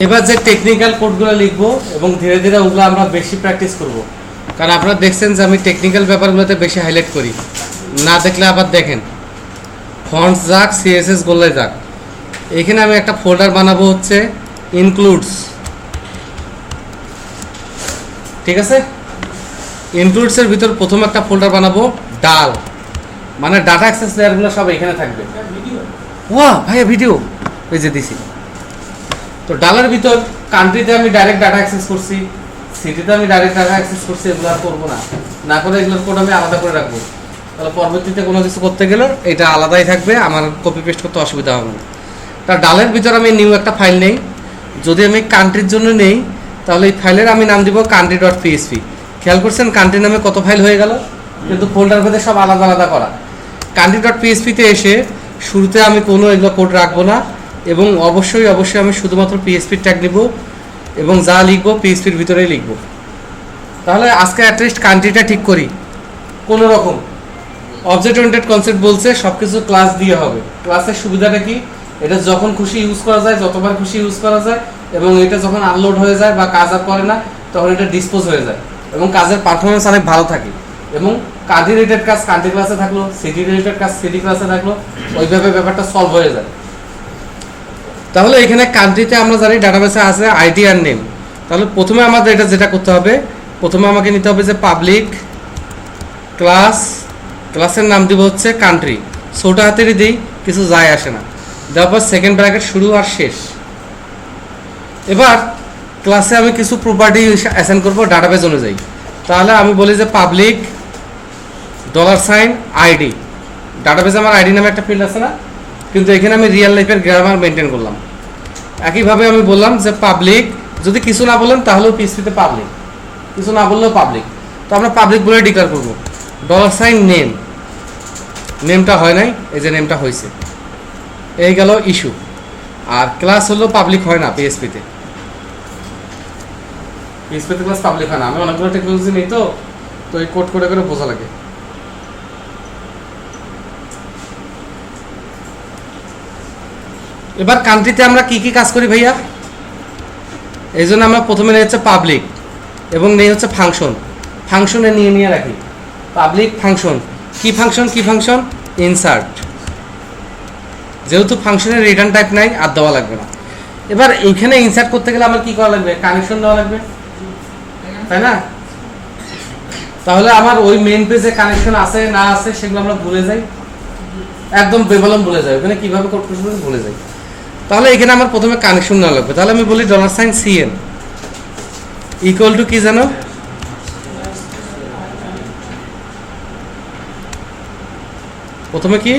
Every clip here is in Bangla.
এবার যে টেকনিক্যাল কোডগুলো লিখবো এবং ধীরে ধীরে ওগুলো আমরা বেশি প্র্যাকটিস করব, কারণ আপনারা দেখছেন যে আমি টেকনিক্যাল ব্যাপারগুলোতে বেশি হাইলাইট করি। না দেখলে আবার দেখেন ফন্টস যাক, সিএসএস গোল্লাই যাক। এখানে আমি একটা ফোল্ডার বানাবো হচ্ছে ইনক্লুডস, ঠিক আছে। ইনক্লুডসের ভিতর প্রথম একটা ফোল্ডার বানাবো ডাল, মানে ডাটা অ্যাক্সেস লেয়ারগুলো সব এখানে থাকবে। ওয়া ভাইয়া ভিডিও এই যে দিছি। তো ডালের ভিতর কান্ট্রিতে আমি ডাইরেক্ট ডাটা অ্যাক্সেস করছি, সিটিতে আমি ডাইরেক্ট ডাটা অ্যাক্সেস করছি, এগুলো আর করবো না। না করে এগুলোর কোড আমি আলাদা করে রাখবো, তাহলে পরবর্তীতে কোনো কিছু করতে গেলে এটা আলাদাই থাকবে, আমার কপি পেস্ট করতে অসুবিধা হবে না। তার ডালের ভিতর আমি নিউ একটা ফাইল নেই, যদি আমি কান্ট্রির জন্য নেই তাহলে এই ফাইলের আমি নাম দিব country.php। খেয়াল করছেন কান্ট্রি নামে কত ফাইল হয়ে গেল, কিন্তু ফোল্ডার ভেদে সব আলাদা আলাদা করা। country.php তে এসে শুরুতে আমি কোনো এগুলো কোড রাখবো না, এবং অবশ্যই আমি শুধুমাত্র পিএসপি ট্যাগ নিব এবং যা লিখবো পিএসপির ভিতরেই লিখবো। তাহলে আজকে অ্যাটলিস্ট কান্ট্রিটা ঠিক করি কোনো রকম। অবজেক্ট ওরিয়েন্টেড কনসেপ্ট বলছে সব কিছু ক্লাস দিয়ে হবে। ক্লাসের সুবিধাটা কি, এটা যখন খুশি ইউজ করা যায়, যতবার খুশি ইউজ করা যায়, এবং এটা যখন আনলোড হয়ে যায় বা কাজ আর করে না তখন এটা ডিসপোজ হয়ে যায় এবং কাজের পারফরমেন্স অনেক ভালো থাকে। এবং কান্ট্রি রিলেটেড কাজ কান্ট্রি ক্লাসে থাকলো, সিটি রিলেটেড কাজ সিটি ক্লাসে থাকলো, ওইভাবে ব্যাপারটা সলভ হয়ে যায়। তাহলে এখানে কান্ট্রিতে আমরা জানি ডাটাবেসে আছে আইডি আর নেম। তাহলে প্রথমে আমাদের এটা যেটা করতে হবে, প্রথমে আমাকে নিতে হবে যে পাবলিক ক্লাসের নাম দিব হচ্ছে কান্ট্রি, ছোট হাতেরই দিই, কিছু যায় আসে না। দেওয়ার পর সেকেন্ড ব্র্যাকেট শুরু আর শেষ। এবার ক্লাসে আমি কিছু প্রপার্টি অ্যাসাইন করবো ডাটাবেস অনুযায়ী। তাহলে আমি বলি যে পাবলিক $আইডি, ডাটাবেসে আমার আইডি নামে একটা ফিল্ড আছে না, কিন্তু এখানে আমি রিয়েল লাইফের গ্রামার মেনটেন করলাম। একইভাবে আমি বললাম যে পাবলিক, যদি কিছু না বললাম তাহলেও পিএসপিতে পাবলিক, কিছু না বললেও পাবলিক। তো আমরা পাবলিক বলে ডিক্লেয়ার করবো। $নেম, নেমটা হয় নাই, এই যে নেমটা হয়েছে, এই গেল ইস্যু। আর ক্লাস হলো পাবলিক হয় না পিএসপিতে ক্লাস পাবলিক হয় না। আমি অনেকগুলো টেকনোলজি নেই, তো এই কোড করে করে বোঝা লাগে। এবার কান্ট্রিতে আমরা কি কি কাজ করি ভাইয়া, এই জন্য আমরা প্রথমে নিয়ে হচ্ছে পাবলিক এবং নেই হচ্ছে ফাংশন। ফাংশনে নিয়ে রাখি পাবলিক ফাংশন। কি ফাংশন ইনসার্ট, যেহেতু ফাংশনের রিটার্ন টাইপ নাই আর দেওয়া লাগবে না। এবার এইখানে ইনসার্ট করতে গেলে আমার কি করা লাগবে, কানেকশন দেওয়া লাগবে, তাই না। তাহলে আমার ওই মেইন পেজে কানেকশন আছে না আছে সেগুলো আমরা ভুলে যাই, একদম বেবলম ভুলে যাই, ওখানে কিভাবে কোড করতে ভুলে যাই। তাহলে এখানে আমার প্রথমে কানেকশন নেওয়া লাগবে। তাহলে আমি বলি $CN ইকুয়াল টু কি জানো, প্রথমে কি,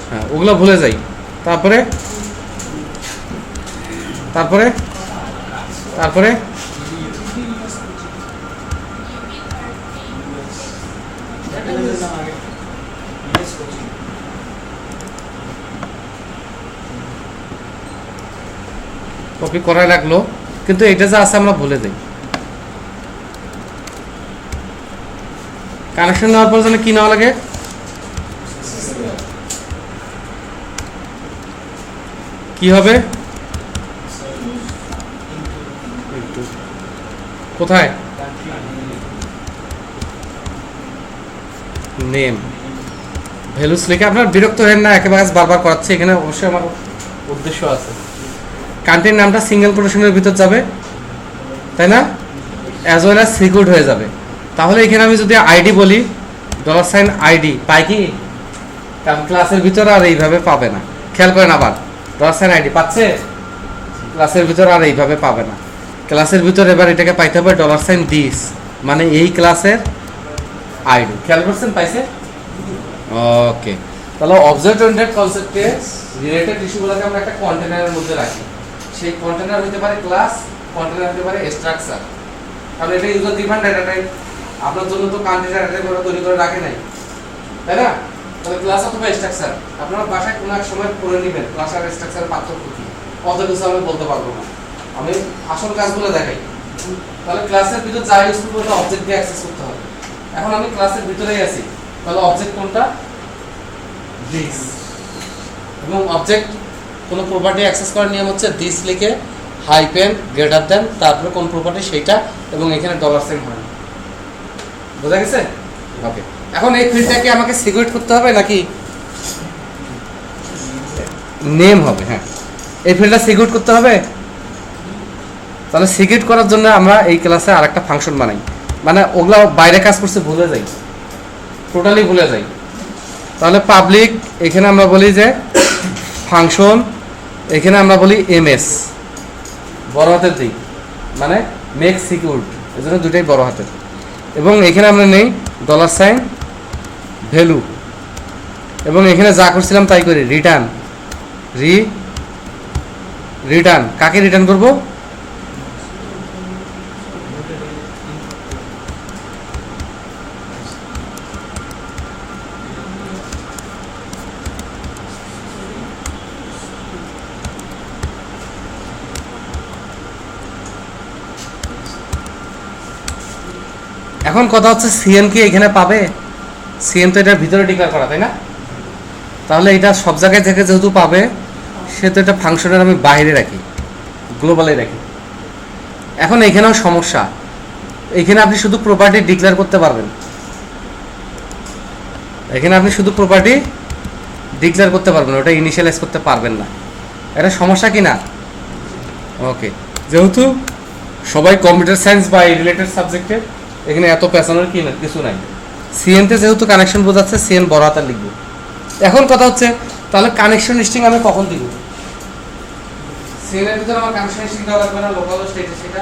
হ্যাঁ ওগুলো ভুলে যাই। তারপরে তারপরে তারপরে কপি করাই লাগলো, কিন্তু এটা যা আছে আমরা ভুলে যাই। কানেকশন নেওয়ার পর যেন কি নেওয়া লাগে, কি হবে, কোথায় নেম ভ্যালুস লিখে। আপনার বিরক্ত হেন না, একেবারে বারবার করাচ্ছে, এখানে অবশ্যই আমার উদ্দেশ্য আছে। কান্ট্রির নামটা সিঙ্গেল কোটেশনের ভিতর যাবে, তাই না, অ্যাজ ওয়েল অ্যাজ সিকিউরড হয়ে যাবে। তাহলে এখানে আমি যদি আইডি বলি $আইডি পাই কি, কারণ ক্লাসের ভিতর আর এইভাবে পাবে না। খেয়াল করেন আবার $আইডি পাচ্ছে, ক্লাসের ভিতর আর এইভাবে পাবে না। ক্লাসের ভিতর এবার এটাকে পাইতে হবে $দিস, মানে এই ক্লাসের আইডি। খেয়াল করছেন, পাইছে, ওকে। তাহলে অবজেক্ট ওরিয়েন্টেড কনসেপ্টে রিলেটেড ইস্যুগুলোকে আমরা একটা কন্টেনারের মধ্যে রাখি। সেই কন্টেনার হতে পারে ক্লাস, কন্টেনার হতে পারে স্ট্রাকচার। কারণ এটা ইউজার ডিফাইন্ড ডাটা টাইপ, আপনার জন্য তো কান্ট্রি ডাটা টাইপ তৈরি করে রাখে নাই, তাই না। তাহলে ক্লাস অথবা স্ট্রাকচার আপনারা বাসায় কোনো এক সময় করে নেবেন, ক্লাস আর স্ট্রাকচারের পার্থক্য কি, কত কিছু আমি বলতে পারবো না, আমি আসল কাজগুলো দেখাই। তাহলে ক্লাসের ভিতর যা ইউজ করবো ওটা অবজেক্ট দিয়ে অ্যাক্সেস করতে হবে। এখন আমি ক্লাসের ভিতরেই আছি, তাহলে অবজেক্ট কোনটা, দিস, এবং অবজেক্ট কোনো প্রপার্টি অ্যাক্সেস করার নিয়ম হচ্ছে দিস লিখে হাইপেন গ্রেটার দেন তারপরে কোন প্রপার্টি সেইটা এবং এখানে ডলার সাইন হয়। বোঝা গেছে? ওকে, এখন এই ফিল্ডটাকে আমাকে সিকিউর করতে হবে নাকি নেম হবে? হ্যাঁ, এই ফিল্ডটা সিকিউর করতে হবে। তাহলে সিকিউর করার জন্য আমরা এই ক্লাসে আরেকটা ফাংশন বানাই, মানে ওগুলা বাইরে কাজ করছে ভুলে যাই, টোটালি ভুলে যাই। তাহলে পাবলিক এখানে আমরা বলি যে ফাংশন, এখানে আমরা বলি এমএস বড় হাতের দিই, মানে মেক সিকিউরড, এই জন্য দুটাই বড় হাতের। এবং এখানে আমরা নেই ডলার সাইন ভ্যালু, এবং এখানে যা করছিলাম তাই করি, রিটার্ন রিটার্ন কাকে রিটার্ন করব? এখন কথা হচ্ছে সিএন কি এখানে পাবে? সিএন তো এটার ভিতরে ডিক্লেয়ার করা, তাই না? তাহলে এটা সব জায়গায় থেকে যেহেতু পাবে, সেহেতু এটা ফাংশনের আমি বাইরে রাখি, গ্লোবালে রাখি। এখন এখানেও সমস্যা, এখানে আপনি শুধু প্রপার্টি ডিক্লেয়ার করতে পারবেন, এখানে আপনি শুধু প্রপার্টি ডিক্লেয়ার করতে পারবেন, ওটা ইনিশিয়ালাইজ করতে পারবেন না। এটা সমস্যা কি না? ওকে, যেহেতু সবাই কম্পিউটার সায়েন্স বা এই রিলেটেড সাবজেক্টে, এখানে এত পেছানোর কি না কিছু নাই। সিএনতে যেহেতু কানেকশন বোঝাচ্ছে, সিএন বড় হাতে লিখব। এখন কথা হচ্ছে তাহলে কানেকশন স্ট্রিং আমি কখন দিব? সিএনের ভিতরে আমার কানেকশন স্ট্রিং দেওয়া লাগবে না, লোকাল স্টেটে সেটা।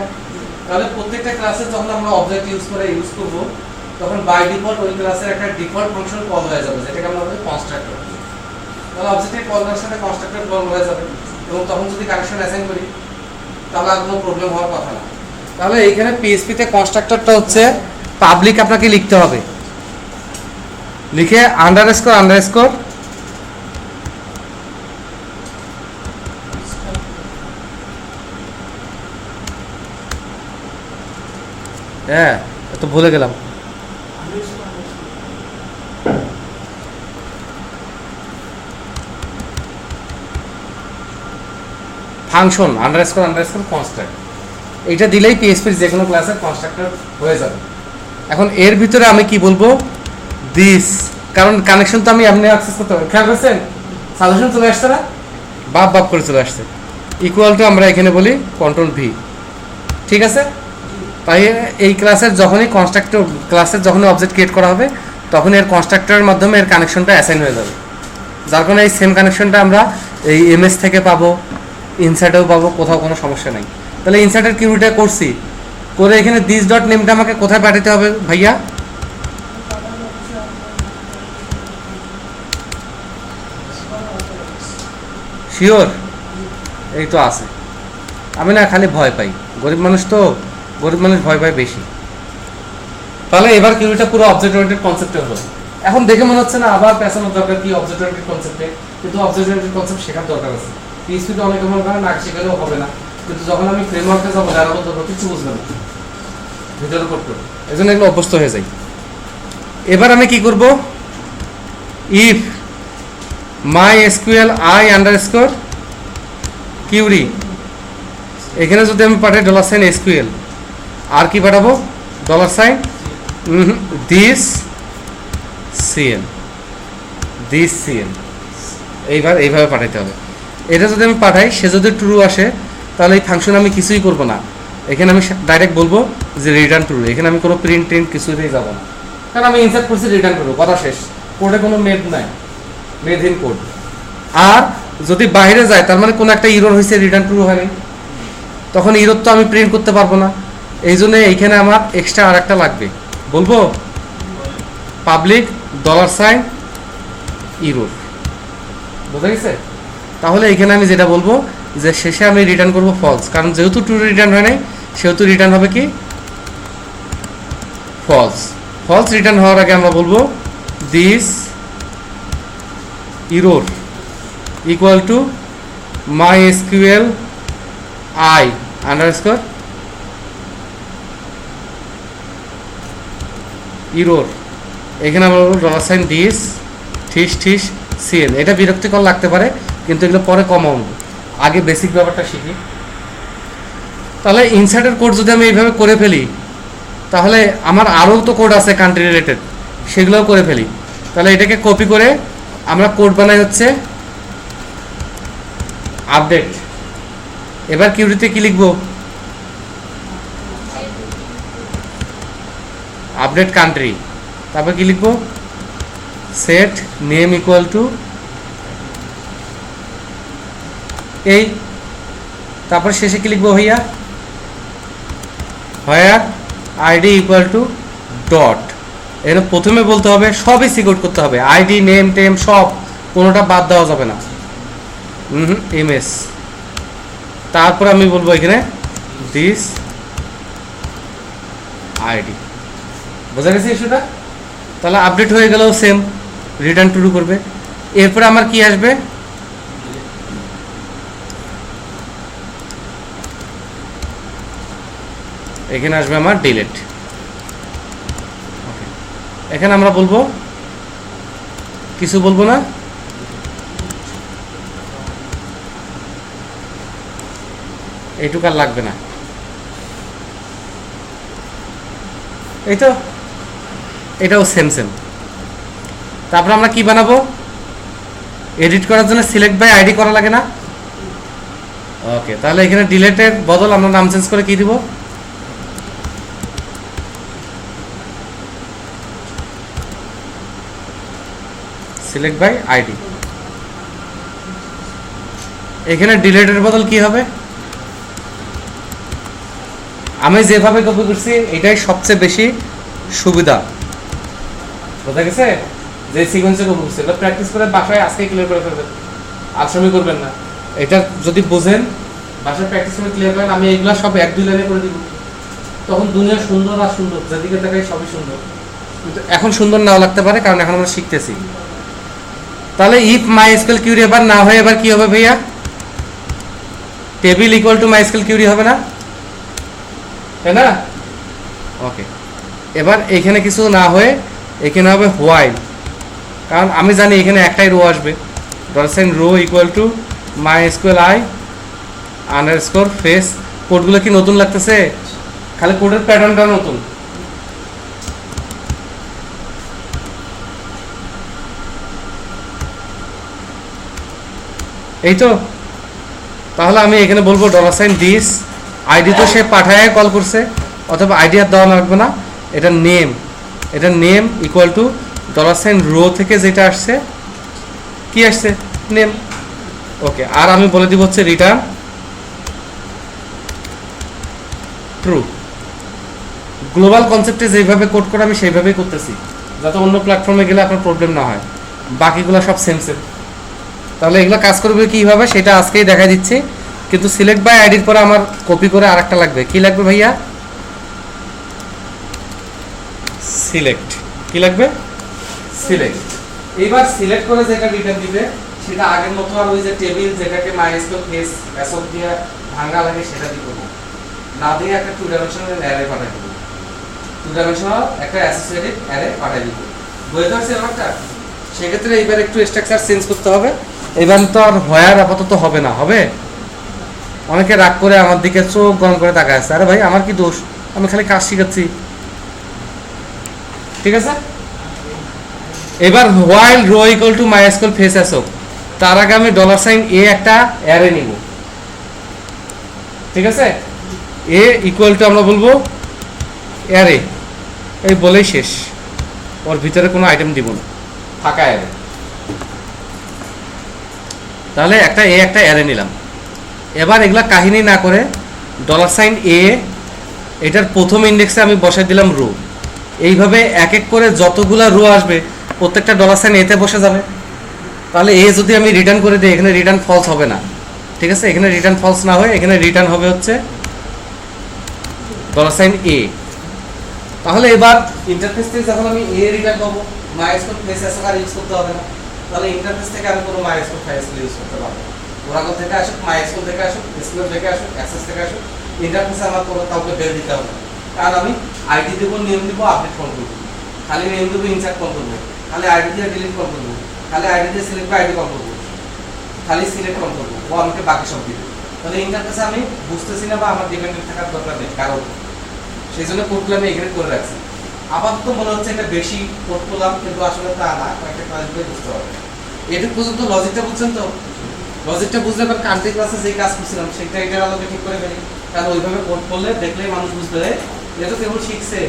তাহলে প্রত্যেকটা ক্লাসে যখন আমরা অবজেক্ট ইউজ করব, তখন বাই ডিফল্ট ওই ক্লাসের একটা ডিফল্ট ফাংশন কল হয়ে যাবে, যেটাকে আমরা বলি কনস্ট্রাক্টর। তাহলে অবজেক্টের কলের সাথে কনস্ট্রাক্টর কল হয়ে যাবে, এবং তখন যদি কানেকশন অ্যাসাইন করি তাহলে আর কোনো প্রবলেম হওয়ার কথা না। তাহলে এইখানে পিএসপিতে কনস্ট্রাক্টরটা হচ্ছে পাবলিক, আপনাকে লিখতে হবে, লিখে আন্ডারস্কোর হ্যাঁ তো ভুলে গেলাম, ফাংশন আন্ডারস্কোর কনস্ট্রাক্ট, এটা দিলেই পিএসপির যে কোনো ক্লাসের কনস্ট্রাক্টর হয়ে যাবে। এখন এর ভিতরে আমি কি বলবো? দিস, কারণ কানেকশন তো আমি এমনি অ্যাক্সেস করতে পারি। খেয়াল করছেন সাজেশন চলে আসছে না, বাপ করে চলে আসছে। ইকুয়াল টু আমরা এখানে বলি কন্ট্রোল ভি, ঠিক আছে? তাই এই ক্লাসের যখনই ক্লাসের যখনই অবজেক্ট ক্রিয়েট করা হবে, তখন এর কনস্ট্রাক্টরের মাধ্যমে এর কানেকশনটা অ্যাসাইন হয়ে যাবে। যার কারণে এই সেম কানেকশনটা আমরা এই এমএস থেকে পাবো, ইনসাইটেও পাবো, কোথাও কোনো সমস্যা নাই। তাহলে ইনসার্টের কিউটা করছি, করে এখানে দিস ডট নেমটা আমাকে কোথায় পাঠাতে হবে ভাইয়া? শিওর? এই তো আছে, আমি না খালি ভয় পাই, গরিব মানুষ তো, গরিব মানুষ ভয় পায় বেশি। তাহলে এবার কিউটা পুরো অবজেক্ট ওরিয়েন্টেড কনসেপ্টে হলো। এখন দেখে মনে হচ্ছে না আবার পেছানোর দরকার কি অবজেক্ট ওরিয়েন্টেড কনসেপ্টে, কিন্তু অবজেক্ট ওরিয়েন্টেড কনসেপ্ট শেখার দরকার আছে। পিএইচপিতে অনেক মনে করেন না শেখালেও হবে না, কিন্তু যখন আমি ফ্রেমওয়ার্কে যাবো যারা বলতে কিছু বুঝবে না ভিডিওর করতে, এই জন্য এগুলো অভ্যস্ত হয়ে যায়। এবার আমি কি করব? If my SQL I underscore query, এখানে যদি আমি পাঠাই ডলার সাইন এসকিউএল, আর কি পাঠাবো? ডলার সাইন দিস সিএন, এইভাবে পাঠাইতে হবে। এটা যদি আমি পাঠাই, সে যদি ট্রু আসে, তাহলে এই ফাংশন আমি কিছুই করব না, এখানে আমি ডাইরেক্ট বলবো যে রিটার্ন ট্রু। এখানে আমি কোনো প্রিন্ট কিছুতেই যাব না, কারণ আমি ইনসার্ট করছি রিটার্ন করবো, কথা শেষ। কোডে কোনো মেদ নাই, মেদহীন কোড। আর যদি বাইরে যায়, তার মানে কোনো একটা ইরর হয়েছে, রিটার্ন ট্রু হয়নি, তখন ইরর তো আমি প্রিন্ট করতে পারবো না। এই জন্য এইখানে আমার এক্সট্রা আর একটা লাগবে, বলবো পাবলিক ডলার সাইন ইরর। বোঝা গেছে? তাহলে এখানে আমি যেটা বলবো যে শেষে আমি রিটার্ন করবো ফলস, কারণ যেহেতু ট্রু রিটার্ন হয় নাই, সেহেতু রিটার্ন হবে কি ফলস। ফলস রিটার্ন হওয়ার আগে আমরা বলবো this error equal to my SQL I underscore error, এখানে আমরা বলবো ডলার সাইন দিস ঠিস সিএন। এটা বিরক্তিকর লাগতে পারে, কিন্তু এগুলো পরে কমানো, আগে বেসিক ব্যাপারটা শিখি। তাহলে ইনসার্টের কোড যদি আমি এইভাবে করে ফেলি, তাহলে আমার আরও তো কোড আছে কান্ট্রি রিলেটেড, সেগুলোও করে ফেলি। তাহলে এটাকে কপি করে আমরা কোড বানাই হচ্ছে আপডেট। এবার কিউরিতে কি লিখব? আপডেট কান্ট্রি, তারপর কি লিখব? সেট নেম ইকুয়াল টু এই, তারপর শেষে কি লিখবো ভাইয়া? হোয়ার আইডি ইকুয়াল টু ডট। এখানে প্রথমে বলতে হবে, সবই সিকিউর করতে হবে, আইডি নেম টেম সব, কোনোটা বাদ দেওয়া যাবে না। এমএস, তারপর আমি বলবো এখানে দিস আইডি। বোঝা গেছে ইস্যুটা? তাহলে আপডেট হয়ে গেল, সেম রিটার্ন টু করবে। এরপরে আমার কি আসবে? এখানে আসবে আমার ডিলেট। এখানে আমরা বলবো, কিছু বলবো না, এইটুকু আর লাগবে না। এই তো, এটাও সেম সেম। তারপর আমরা কি বানাবো? এডিট করার জন্য সিলেক্ট বাই আইডি করা লাগে না? ওকে, তাহলে এখানে ডিলেটের বদল আমরা নাম চেঞ্জ করে কি দিব? Select by ID. এখানে ডিলেটের বদল কি হবে? আমি যেভাবে কপি করছি এটাই সবচেয়ে বেশি সুবিধা। বোঝা গেছে? যে সিকোয়েন্সে কপি করছি, এটা প্র্যাকটিস করে বাসায় আজকে ক্লিয়ার করে ফেলবেন, আলসামি করবেন না। এটা যদি বোঝেন, বাসায় প্র্যাকটিস করে ক্লিয়ার করেন, আমি এগুলা সব 1-2 লাইনে করে দিব, তখন দুনিয়া সুন্দর আর সুন্দর, যেদিকে তাকাই সবই সুন্দর। কিন্তু এখন সুন্দর নাও লাগতে পারে, কারণ এখন আমরা শিখতেছি। তাহলে ইফ মাইএসকিউএল কিউরি এবার না হয়ে এবার কি হবে ভাইয়া? Table equal to MySQL query হবে না, তাই না? ওকে, এবার এখানে কিছু না হয়ে এখানে হবে হোয়াইল, কারণ আমি জানি এখানে একটাই রো আসবে। Dollar row equal to MySQL i underscore fetch. কোডগুলো কি নতুন লাগতেছে? খালি কোডের প্যাটার্নটা নতুন। এই তো, তাহলে আমি এখানে বলবো $দিস আইডি, তো সে পাঠায় কল করছে, অথবা আইডি আর দেওয়া লাগবে না। এটা নেম, এটা নেম ইকুয়াল টু $রো থেকে যেটা আসছে, কি আসছে? নেম। ওকে, আর আমি বলে দিব হচ্ছে রিটার্ন ট্রু। গ্লোবাল কনসেপ্টে যেভাবে কোড করে আমি সেইভাবেই করতেছি, যাতে অন্য প্ল্যাটফর্মে গেলে আপনার প্রবলেম না হয়। বাকিগুলো সব সেম সেম। তাহলে এগুলো কাজ করবে কীভাবে সেটা আজকেই দেখা দিচ্ছি। কিন্তু সিলেক্ট বাই আইডির পরে আমার কপি করে আরেকটা লাগবে। কি লাগবে ভাইয়া? সিলেক্ট। কি লাগবে? সিলেক্ট। এইবার সিলেক্ট করে যেটা রিটার্ন দিবে সেটা আগের মতো আর ওই যে টেবিল যেটাকে মাইএসকিউএল কেস অ্যাসোপ দিয়ে ভাঙা লাগে সেটা দিব না, দিয়ে একটা 2 ডাইমেনশনাল অ্যারে পাঠিয়ে দিব। 2 ডাইমেনশনাল একটা অ্যাসোসিয়েটেড অ্যারে পাঠিয়ে দিব। বুঝতে পারছেন ব্যাপারটা? সেক্ষেত্রে এইবার একটু স্ট্রাকচার চেঞ্জ করতে হবে। এবার তো আর হোয়ার আপাতত হবে না, হবে? অনেকে রাগ করে আমার দিকে চোখ গরম করে তাকায় আছে, আরে ভাই আমার কি দোষ? আমি খালি কাজ শিখাচ্ছি, ঠিক আছে? এবার while row equal to MySQL fetch assoc, তার আগে আমি $a একটা অ্যারে নিব, ঠিক আছে? এ ইকুয়াল টু আমরা বলবো অ্যারে, এই বলেই শেষ। ওর ভিতরে কোনো আইটেম দিব না, ফাঁকা অ্যারে। তাহলে একটা অ্যারে নিলাম। এবার এগুলা কাহিনী না করে $a এটার প্রথম ইন্ডেক্সে আমি বসাই দিলাম রো। এইভাবে এক এক করে যতগুলা রো আসবে প্রত্যেকটা $a তে বসে যাবে। তাহলে এ যদি আমি রিটার্ন করে দিই, এখানে রিটার্ন ফলস হবে না, ঠিক আছে? এখানে রিটার্ন ফলস না হয়ে এখানে রিটার্ন হবে হচ্ছে $a। তাহলে এবার ইন্টারফেস থেকে যখন আমি এ রিটার্ন পাবো, মাইএসকিউএল ফেস অ্যাসোপ আর ইউজ করতে হবে না। তাহলে ইন্টারফেস থেকে আমি কোনো মাইএসকিউএল ফাইল ইউজ করতে পারবো। ওরাকল থেকে আসুক, মাইএসকিউএল থেকে আসুক, এসকিউএল থেকে আসুক, অ্যাক্সেস থেকে আসুক, ইন্টারফেসে আমার কোনো কাউকে বেল দিতে হবে না। কারণ আমি আইডি দেবো, নেম দেবো, আপডেট কল করবো, খালি নেম দেবো, ইনসার্ট কল করবো, খালি আইডি দিয়ে ডিলিট কল করবো, খালি আইডি দিয়ে সিলেক্ট বাই আইডি কল করবো, খালি সিলেক্ট কল করবো, ও আমাকে বাকি সব দিবে। তাহলে ইন্টারফেসে আমি বুঝতেছি না বা আমার ডিপেন্ডেন্ট থাকার দরকার নেই কারণ, সেই জন্য কোডগুলো আমি এখানে করে রাখছি। আপাতত মনে হচ্ছে এটা বেশি কোড করলাম, কিন্তু আসলে তা না, কয়েকটা ক্লাস দিয়ে বুঝতে পারবে। এটুকু পর্যন্ত লজিকটা বুঝছেন তো? লজিকটা বুঝলে এবার কান্ট্রি ক্লাসে যে কাজ করছিলাম সেটা এটার আলোকে ঠিক করে ফেলি, কারণ ওইভাবে কোড করলে দেখলেই মানুষ বুঝবে এটা তো কেবল শিখছে।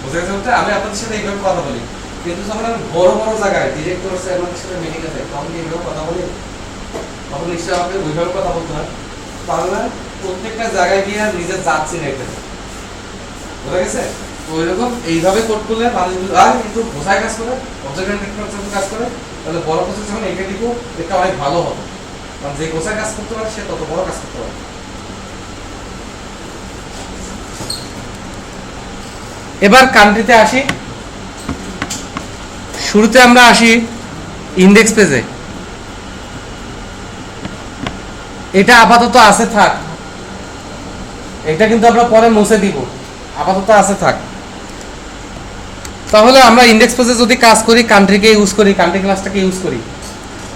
বুঝে গেছে? আমি আপনাদের সাথে এইভাবে কথা বলি, কিন্তু যখন আমি বড় বড় জায়গায় ডিরেক্টর স্যারদের সাথে মিটিংয়ে যাই তখন এইভাবে কথা বলি, তখন নিশ্চয়ই আমাকে ওইভাবে কথা বলতে হয়। তাহলে প্রত্যেকটা জায়গায় গিয়ে নিজের যাচ্ছি না এটা, বুঝা গেছে? ওইরকম এইভাবে কোড করলে মানুষগুলো আর কিন্তু বোঝায় কাজ করে, অবজেক্ট কাজ করে, তাহলে বড় প্রসেস যখন এঁকে দিব এটা অনেক ভালো হবে, কারণ যে গোছায় কাজ করতে পারে সে তত বড় কাজ করতে পারে। এবার কান্ট্রিতে আসি। শুরুতে আমরা আসি ইন্ডেক্স পেজে। এটা আপাতত আছে থাক, এটা কিন্তু আমরা পরে মুছে দিব, আপাতত আছে থাক। তাহলে আমরা ইন্ডেক্স পেজে যদি কাজ করি, কান্ট্রিকে ইউজ করি, কান্ট্রি ক্লাসটাকে ইউজ করি,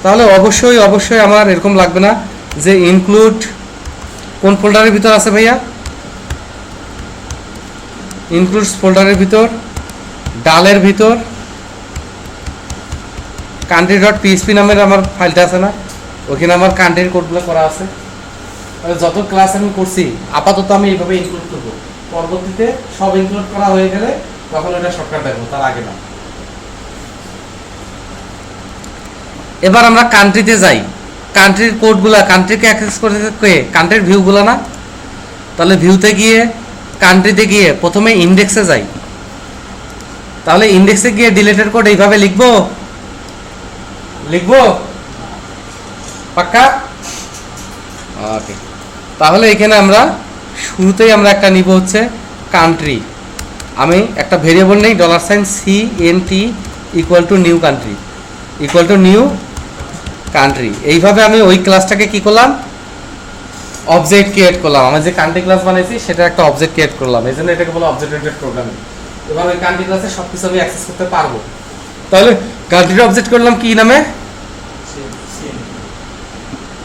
তাহলে অবশ্যই অবশ্যই আমার এরকম লাগবে না যে ইনক্লুড কোন ফোল্ডারের ভিতর আছে ভাইয়া, ইনক্লুডস ফোল্ডারের ভিতর ডালের ভিতর কান্ট্রি ডট পিএইচপি নামের আমার ফাইলটা আছে না, ওখানে আমার কান্ট্রির কোডগুলো করা আছে। যত ক্লাস আমি করছি আপাতত আমি এইভাবে ইনক্লুড করবো, পরবর্তীতে সব ইনক্লুড করা হয়ে গেলে তখন ওটা শর্টকাট দেখবো, তার আগে না। এবার আমরা কান্ট্রিতে যাই, কান্ট্রির কোডগুলা কান্ট্রিকে অ্যাক্সেস করতে কান্ট্রির ভিউগুলো না, তাহলে ভিউতে গিয়ে কান্ট্রিতে গিয়ে প্রথমে ইন্ডেক্সে যাই। তাহলে ইন্ডেক্সে গিয়ে ডিলেটেড কোড এইভাবে লিখবো, পাক্কা? ওকে, তাহলে এখানে আমরা শুরুতেই আমরা একটা নিব হচ্ছে কান্ট্রি। আমি একটা ভেরিয়েবল নেই $CNT equal to new country, equal to new country. এইভাবে আমি ওই ক্লাসটাকে কি করলাম, অবজেক্ট ক্রিয়েট করলাম। আমি যে কান্ট্রি ক্লাস বানাইছি সেটা একটা অবজেক্ট ক্রিয়েট করলাম, এই জন্য এটাকে বলে অবজেক্ট ওরিয়েন্টেড প্রোগ্রামিং। এবার ওই কান্ট্রি ক্লাসে সব কিছু আমি অ্যাক্সেস করতে পারবো। তাহলে কান্ট্রির অবজেক্ট করলাম কি নামে,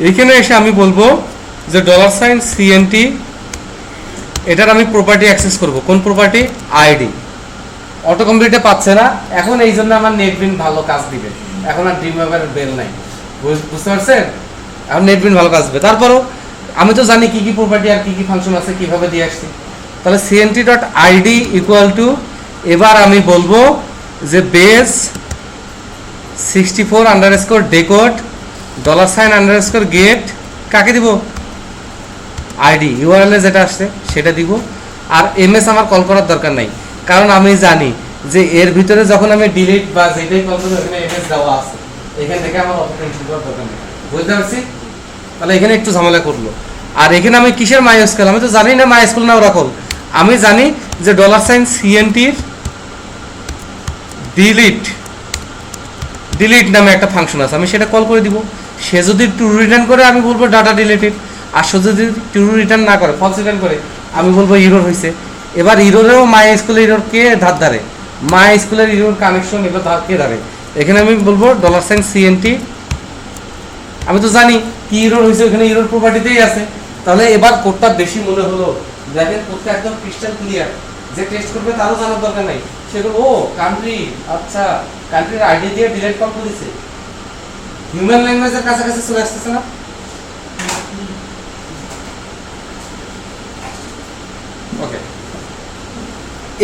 এইখানে এসে আমি বলবো যে $CNT, এটার আমি প্রপার্টি অ্যাক্সেস করব। কোন প্রপার্টি? আইডি। অটো কমপ্লিটে পাচ্ছে না এখন, এই জন্য আমার নেটবিন ভালো কাজ দিবে। এখন আর ড্রিমওয়েভারের বেল নাই, বুঝতে পারছেন? এখন নেটবিন ভালো কাজ দিবে। তারপরও আমি তো জানি কি কি প্রপার্টি আর কি কি ফাংশন আছে, কিভাবে দিয়ে আসছি। তাহলে CNT.id ইকুয়াল টু, এবার আমি বলবো যে বেস 64_decode $_get, কাকে দিব? আইডি, ইউআরএল যেটা আসছে সেটা দিব। আর এমএস আমার কল করার দরকার নাই, কারণ আমি জানি যে এর ভিতরে যখন আমি ডিলিট বা যেটাই কল করবো এখানে এমএস দেওয়া আছে, এখান থেকে আমার অত টেনশন করার দরকার নেই। বুঝতে পারছি? তাহলে এখানে একটু ঝামেলা করলো। আর এখানে আমি কিসের মাইস্কুল, আমি তো জানি না মাইস্কুল না ওরাকল। আমি জানি যে $CNT-র ডিলিট নামে একটা ফাংশন আছে, আমি সেটা কল করে দিব। সে যদি ট্রু রিটার্ন করে আমি বলবো ডাটা ডিলিটেড, আর সে যদি ট্রু রিটার্ন না করে, ফলস রিটার্ন করে, আমি বলবো ইরর হয়েছে। এবার ইররেও মাই স্কুলের ইরর কে ধার ধারে, মাই স্কুলের ইরর কানেকশন এবার কে ধারে, এখানে আমি বলবো $CNT। আমি তো জানি কি ইরর হয়েছে, ওখানে ইরর প্রপার্টিতেই আছে। তাহলে এবার কোডটা বেশি মনে হলো, দেখেন কোডটা একদম ক্রিস্টাল ক্লিয়ার, যে টেস্ট করবে তারও জানার দরকার নাই। সেগুলো ও কান্ট্রি, আচ্ছা কান্ট্রির আইডি দিয়ে ডিলিট কল করেছে, হিউম্যান ল্যাঙ্গুয়েজের কাছাকাছি চলে আসতেছে না? ওকে,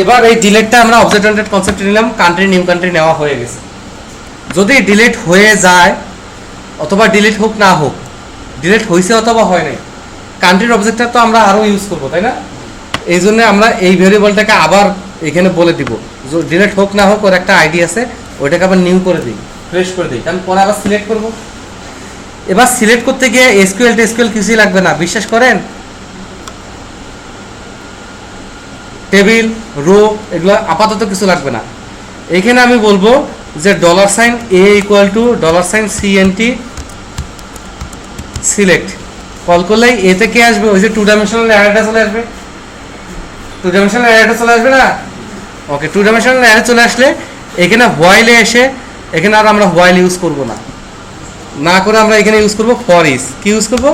এবার এই ডিলিটটা আমরা অবজেক্ট ওরিয়েন্টেড কনসেপ্টে নিলাম, কান্ট্রি নিউ কান্ট্রি নেওয়া হয়ে গেছে। যদি ডিলিট হয়ে যায় অথবা ডিলিট হোক না হোক, ডিলিট হয়েছে অথবা হয় নাই, কান্ট্রির অবজেক্টটা তো আমরা আরও ইউজ করবো, তাই না? এই জন্য আমরা এই ভেরিয়েবলটাকে আবার এখানে বলে দিব, ডিলিট হোক না হোক ওর একটা আইডি আছে, ওইটাকে আবার নিউ করে দিই, ফ্রেশ করে দিই, কারণ পরে আবার সিলেক্ট করব। এবার সিলেক্ট করতে গিয়ে এসকিউএল কিছুই লাগবে না, বিশ্বাস করেন। টেবিল, রো, এগুলো আপাতত কিছু লাগবে না। এখানে আমি বলবো যে $A equal to $CNT select, call করলেই এতে কে আসবে? ওই যে 2 ডাইমেনশনাল অ্যারেটা চলে আসবে, 2 ডাইমেনশনাল অ্যারেটা চলে আসবে না? ওকে, 2 ডাইমেনশনাল অ্যারে চলে আসলে এখানে হোয়াইলে এসে এখানে আর আমরা হোয়াইল ইউজ করব না, না করে আমরা এখানে ইউজ করব ফর ইজ। কি ইউজ করব?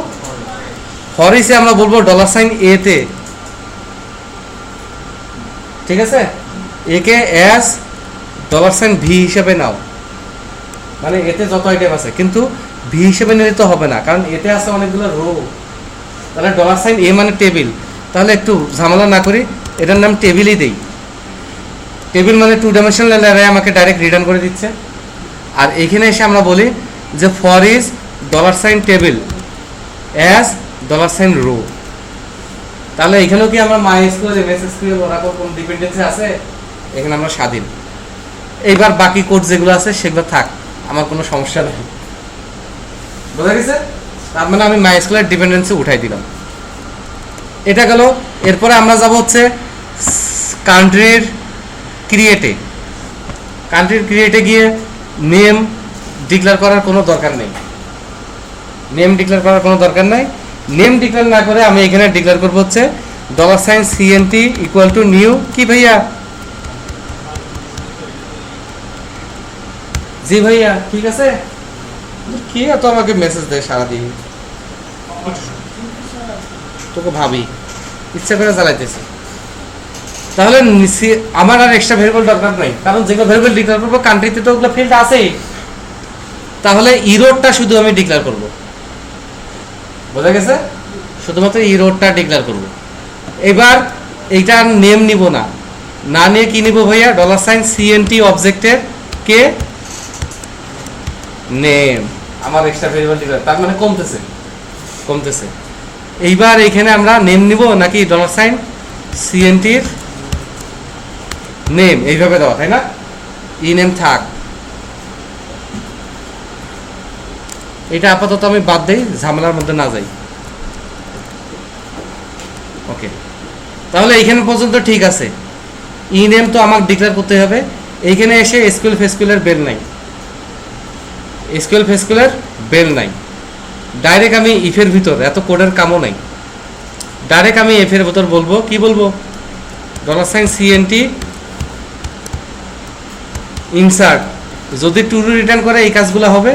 ফর ইজে আমরা বলবো $সাইন এ তে, ঠিক আছে, একে অ্যাজ $সাইন ভি হিসেবে নাও, মানে এতে যত আইটেম আছে, কিন্তু ভি হিসেবে নিলে তো হবে না, কারণ এতে আছে অনেকগুলো রো। তাহলে $সাইন এ মানে টেবিল, তাহলে একটু ঝামেলা না করি, এটার নাম টেবিলই দেই। টেবিল মানে 2 ডাইমেনশনাল অ্যারে আমাকে ডাইরেক্ট রিটার্ন করে দিচ্ছে। আর এখানে এসে আমরা বলি যে foreach $sign table as $sign row. তাহলে এখানেও কি আমরা MySQL, MS SQL, ওরাকল কোন ডিপেন্ডেন্সি আছে? এখানে আমরা স্বাধীন। এইবার বাকি কোড যেগুলো আছে সেগুলো থাক, আমার কোনো সমস্যা নেই। বোঝা গেছে? তার মানে আমি MySQL এর ডিপেন্ডেন্সি উঠাই দিলাম। এটা গেল। এরপরে আমরা যাব হচ্ছে কান্ট্রির ক্রিয়েটে। কান্ট্রির ক্রিয়েটে গিয়ে নেম ডিক্লেয়ার করার কোনো দরকার নেই। নেম ডিক্লেয়ার করার কোনো দরকার নাই। নেম ডিক্লেয়ার না করে আমি এখানে ডিক্লেয়ার করবো হচ্ছে $sign CNT equal to new. কি ভাইয়া? জি ভাইয়া, ঠিক আছে। কি এত আমাকে মেসেজ দেয় সারাদিন, তোকে ভাবি ইচ্ছা করে চালাইতেছি। তাহলে আমার আর এক্সট্রা ভেরিয়েবল দরকার নাই, কারণ যেগুলো ভেরিয়েবল ডিক্লেয়ার করবো কান্ট্রিতে তো ওগুলো ফিল্ড আছেই। তাহলে ইরোডটা শুধু আমি ডিক্লেয়ার করব। বোঝা গেছে? শুধুমাত্র ইরোডটা ডিক্লেয়ার করব। এবার এইটা নেম নিব না, না নিয়ে কি নিব ভাইয়া? $সাইন CNT অবজেক্টের কে নেম, আমার এক্সট্রা ভেরিয়েবল ডিক্লেয়ার, তার মানে কমতেছে কমতেছে। এইবার এখানে আমরা নেম নিব নাকি $সাইন CNT এর নেম, এইভাবে দেওয়া, তাই না? ই নেম থাক, এটা আপাতত আমি বাদ দেই, ঝামেলার মধ্যে না যাই। ওকে, তাহলে এইখানে পর্যন্ত ঠিক আছে। ই নেম তো আমাকে ডিক্লেয়ার করতে হবে। এইখানে এসে এসকিউএল ফেসকিউএল বেল নাই, এসকিউএল ফেসকিউএল বেল নাই। ডাইরেক্ট আমি ইফের ভিতর, এত কোডের কামও নাই, ডাইরেক্ট আমি এফের ভিতর বলবো, কি বলবো? $Sign CNT insert. যদি টু রিটার্ন করে এই কাজগুলো হবে,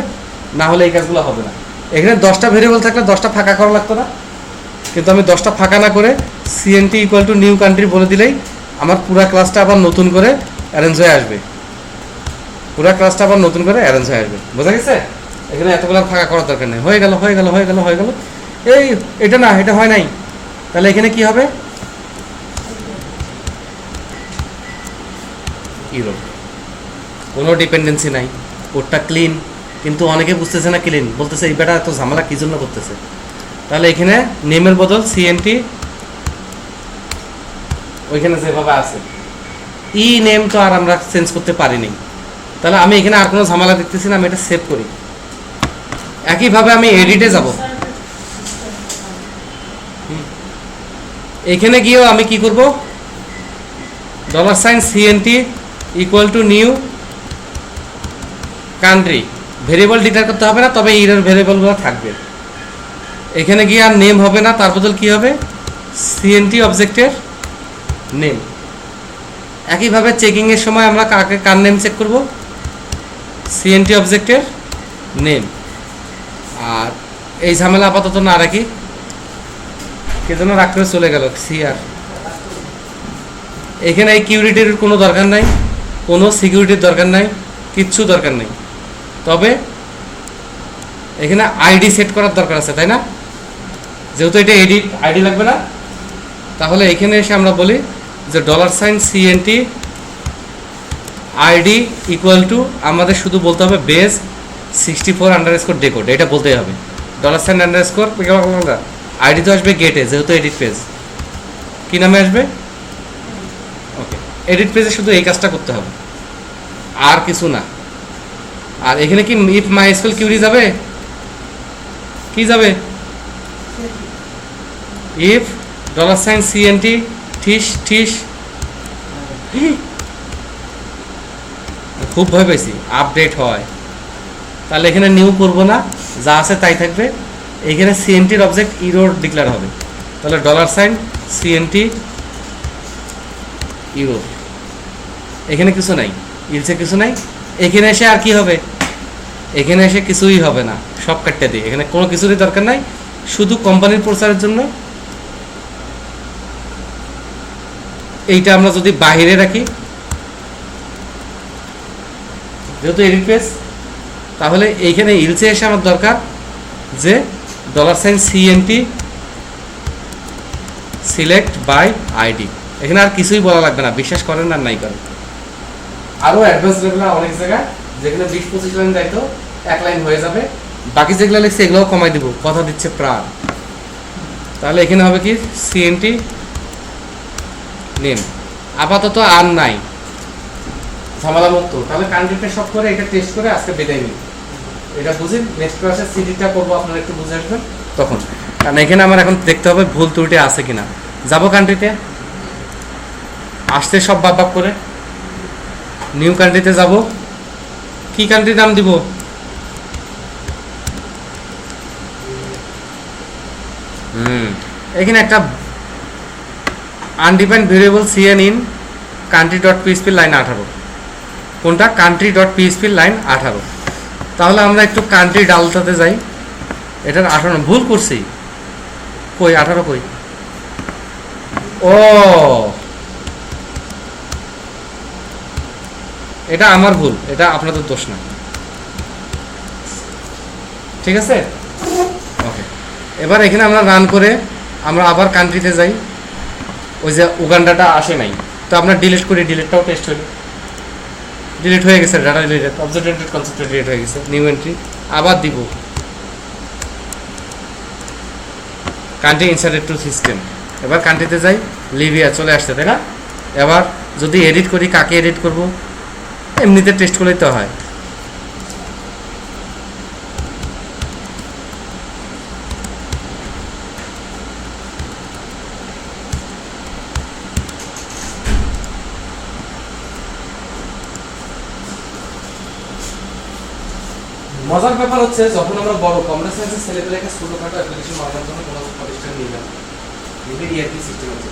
না হলে এই কাজগুলো হবে না। এখানে 10টা ভেরিয়েবল থাকলে 10টা ফাঁকা করা লাগতো না, কিন্তু আমি 10টা ফাঁকা না করে CNT equal to new country বলে দিলেই আমার পুরো ক্লাসটা আবার নতুন করে অ্যারেঞ্জ হয়ে আসবে। পুরো ক্লাসটা আবার নতুন করে অ্যারেঞ্জ হয়ে আসবে। বোঝা গেছে? এখানে এতগুলো ফাঁকা করার দরকার নেই। হয়ে গেল হয়ে গেল হয়ে গেল হয়ে গেল। এই এটা না, এটা হয় নাই। তাহলে এখানে কি হবে? ইরো, কোনো ডিপেন্ডেন্সি নাই, কোডটা ক্লিন। কিন্তু অনেকে বুঝতেছে না ক্লিন, বলতেছে এই বেটা এত ঝামেলা কি জন্য করতেছে। তাহলে এখানে নেমের বদল CNT ওইখানে যেভাবে আছে, ই নেম তো আর আমরা চেঞ্জ করতে পারিনি। তাহলে আমি এখানে আর কোনো ঝামেলা দেখতেছি না, আমি এটা সেভ করি। একইভাবে আমি এডিটে যাব, এখানে গিয়েও আমি কি করব? $Sign CNT equal to new country. Variable declare করতে হবে না, তবে ইরের ভেরিয়েবলগুলো থাকবে। এখানে গিয়ে আর নেম হবে না, তার বদল কি হবে? CNT অবজেক্টের নেম। একইভাবে চেকিংয়ের সময় আমরা কার নেম চেক করব? CNT অবজেক্টের নেম। আর এই ঝামেলা আপাতত না রাখি, কে যেন রাগ করে চলে গেল। সিআর, এখানে এই কিউরিটির কোনো দরকার নাই, কোনো সিকিউরিটির দরকার নাই, কিচ্ছু দরকার নেই। তবে এখানে আইডি সেট করার দরকার আছে, তাই না? যেহেতু এটা এডিট, আইডি লাগবে না, তাহলে এখানে এসে আমরা বলি যে $sign CNT ID equal to, আমাদের শুধু বলতে হবে বেস 64_ ডেকোড, এটা বলতেই হবে। $সাইন আন্ডারস্কোর আইডি তো আসবে গেটে, যেহেতু এডিট পেজ। কি নামে আসবে? ওকে, এডিট পেজে শুধু এই কাজটা করতে হবে, আর কিছু না। আর এখানে কি ইফ MySQL কিউরি যাবে? কি যাবে? ইফ $সাইন CNT ঠিস ঠিস, খুব ভয় পেয়েছি, আপডেট হয়। তাহলে এখানে নিউ করব না, যা আছে তাই থাকবে। এখানে CNTর অবজেক্ট ইরোর ডিক্লেয়ার হবে। তাহলে $সাইন CNT ইরো, এখানে কিছু নাই, ইলসে কিছু নাই, এখানে এসে আর কি হবে? এখানে এসে কিছুই হবে না, সব কাটতে দিই। এখানে কোনো কিছুরই দরকার নাই, শুধু কোম্পানির প্রচারের জন্য এইটা আমরা যদি বাহিরে রাখি, যেহেতু এডিট পেজ, তাহলে এইখানে ইলসে এসে আমার দরকার যে $CNT সিলেক্ট বাই আইডি। এখানে আর কিছুই বলা লাগবে না, বিশ্বাস করেন আর নাই করেন। আরও অ্যাডভান্স লেভেলে অনেক জায়গায় যেখানে 20-25 লাইন যাইতো 1 লাইন হয়ে যাবে, বাকি যেগুলো লিখছে এগুলোও কমাই দিব, কথা দিচ্ছে প্রাণ। তাহলে এখানে হবে কি CNT নেম। আপাতত আর নাই, ঝামেলা মুক্ত। তাহলে কান্ট্রিটা সব করে এটা টেস্ট করে আজকে বিদায় নিই। এটা বুঝি নেক্সট ক্লাসে সিডিটা করবো, আপনারা একটু বুঝে আসবেন তখন। কারণ এখানে আমার এখন দেখতে হবে ভুল ত্রুটি আছে কিনা। যাবো কান্ট্রিতে, আসতে সব বাপ বাপ করে নিউ কান্ট্রিতে যাব। কি কান্ট্রির নাম দিব? এখানে একটা undefined variable CN in country.php line 18। কোনটা? country.php line 18। তাহলে আমরা একটু কান্ট্রি ডালটাতে যাই। এটার 18 ভুল করছি, কই 18 কই? ও, এটা আমার ভুল, এটা আপনাদের দোষ না। ঠিক আছে, ওকে। এবার এখানে আমরা রান করে আমরা আবার কান্ট্রিতে যাই। ওই যে উগান্ডাটা আসে নাই, তো আমরা ডিলিট করি, ডিলিটটাও টেস্ট হইল, ডিলিট হয়ে গেছে, data deleted, object oriented concept delete হয়ে গেছে। নিউ এন্ট্রি আবার দিব, কান্ট্রি ইনসার্টেড টু সিস্টেম। এবার কান্ট্রিতে যাই, লিবিয়া চলে আসছে, তাই না? এবার যদি এডিট করি, কাকে এডিট করব? এমনিতে টেস্ট করলেই তো হয়। মজার ব্যাপার হচ্ছে, যখন আমরা বড় কম্পিউটার সায়েন্সের ছেলেপেলেকে ছোটখাটো অ্যাপ্লিকেশন বানানোর জন্য কোনো প্রতিষ্ঠান নিলাম, ERP সিস্টেম আছে,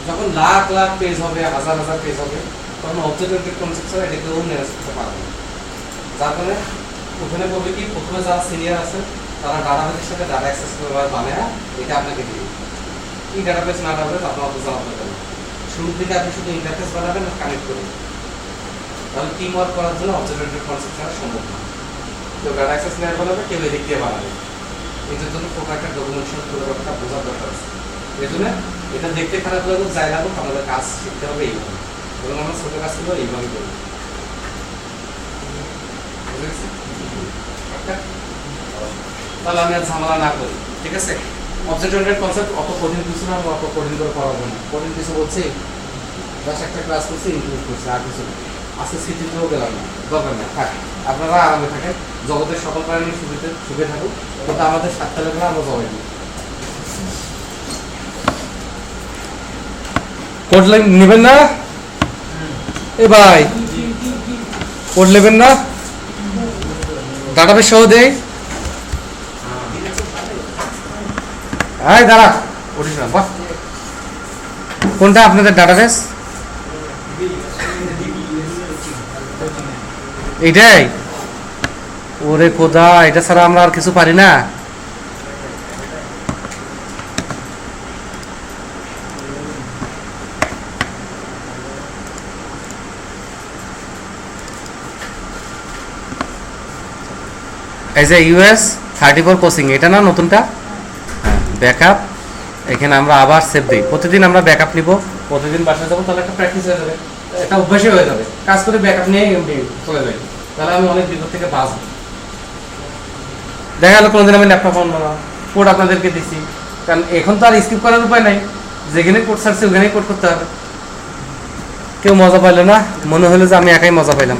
যখন লাখ লাখ পেজ হবে, হাজার হাজার পেজ হবে, তখন অবজেক্ট ওরিয়েন্টেড কনসেপ্ট ছাড়া এটা কেউ ম্যানেজ করতে পারবে না। যার কারণে ওখানে বলবে কি, প্রথমে যারা সিনিয়র আছে তারা ডাটাবেসের সাথে ডাটা অ্যাক্সেস করবার বানায় এটা আপনাকে দিবে। কি ডাটাবেস না ডাটাবেস আপনার অত জানা দরকার নেই। শুরুর দিকে আপনি শুধু ইন্টারফেস বানাবেন আর কানেক্ট করবেন, তাহলে টিম ওয়ার্ক করার জন্য অবজেক্ট ওরিয়েন্টেড কনসেপ্ট ছাড়া সম্ভব না। কেউ ডাটা অ্যাক্সেস নেওয়ার বানাবে, কেউ এদিক দিয়ে বানাবে। এটার জন্য প্রপার একটা ডকুমেন্টেশন করে ব্যাপারটা বোঝার দরকার আছে। এই জন্য এটা দেখতে খারাপ লাগুক, যাই লাগুক, আমাদের কাজ শিখতে হবে এইভাবে, এবং আমরা ছোটো কাজগুলো এইভাবে করি। তাহলে আমি আর ঝামেলা না করি, ঠিক আছে? অবজেক্ট ওরিয়েন্টেড কনসেপ্ট অত কঠিন কিছু না, অত কঠিন করে পড়াবো না। কঠিন কিছু বলছি, জাস্ট একটা ক্লাস করছি, ইনক্লুড করছি, আর কিছু না। আজকে স্মৃতিতেও গেলাম না, দরকার নেই, থাক। আপনারা আরামে থাকেন, জগতের সকল প্রাণী সুখে থাকুক, কিন্তু আমাদের স্বার্থের ব্যাপারে আমরা জবাই দিই। কোড লাইন নেবেন না এ ভাই? কোড নেবেন না? ডাটাবেস সহ দেই। এই দাঁড়া, উঠিস না। বাহ, কোনটা আপনাদের ডাটাবেস? এইটাই? ওরে খোদা, এটা ছাড়া আমরা আর কিছু পারি না। এই যে US 34 কোচিং, এটা না নতুনটা? হ্যাঁ, ব্যাকআপ। এখানে আমরা আবার সেভ দিই। প্রতিদিন আমরা ব্যাকআপ নিব, প্রতিদিন বাসায় যাবো, তাহলে একটা প্র্যাকটিস হয়ে যাবে, একটা অভ্যাসই হয়ে যাবে। কাজ করে ব্যাকআপ নিয়ে চলে যাই, তাহলে আমি অনেক বিপদ থেকে বাঁচবো। দেখা গেলো কোনোদিন আমি ল্যাপটপ অন না, কোড আপনাদেরকে দিচ্ছি, কারণ এখন তো আর স্কিপ করার উপায় নাই, যেখানে কোড ছাড়ছে ওখানেই কোড করতে হবে। কেউ মজা পাইলো না, মনে হলো যে আমি একাই মজা পাইলাম।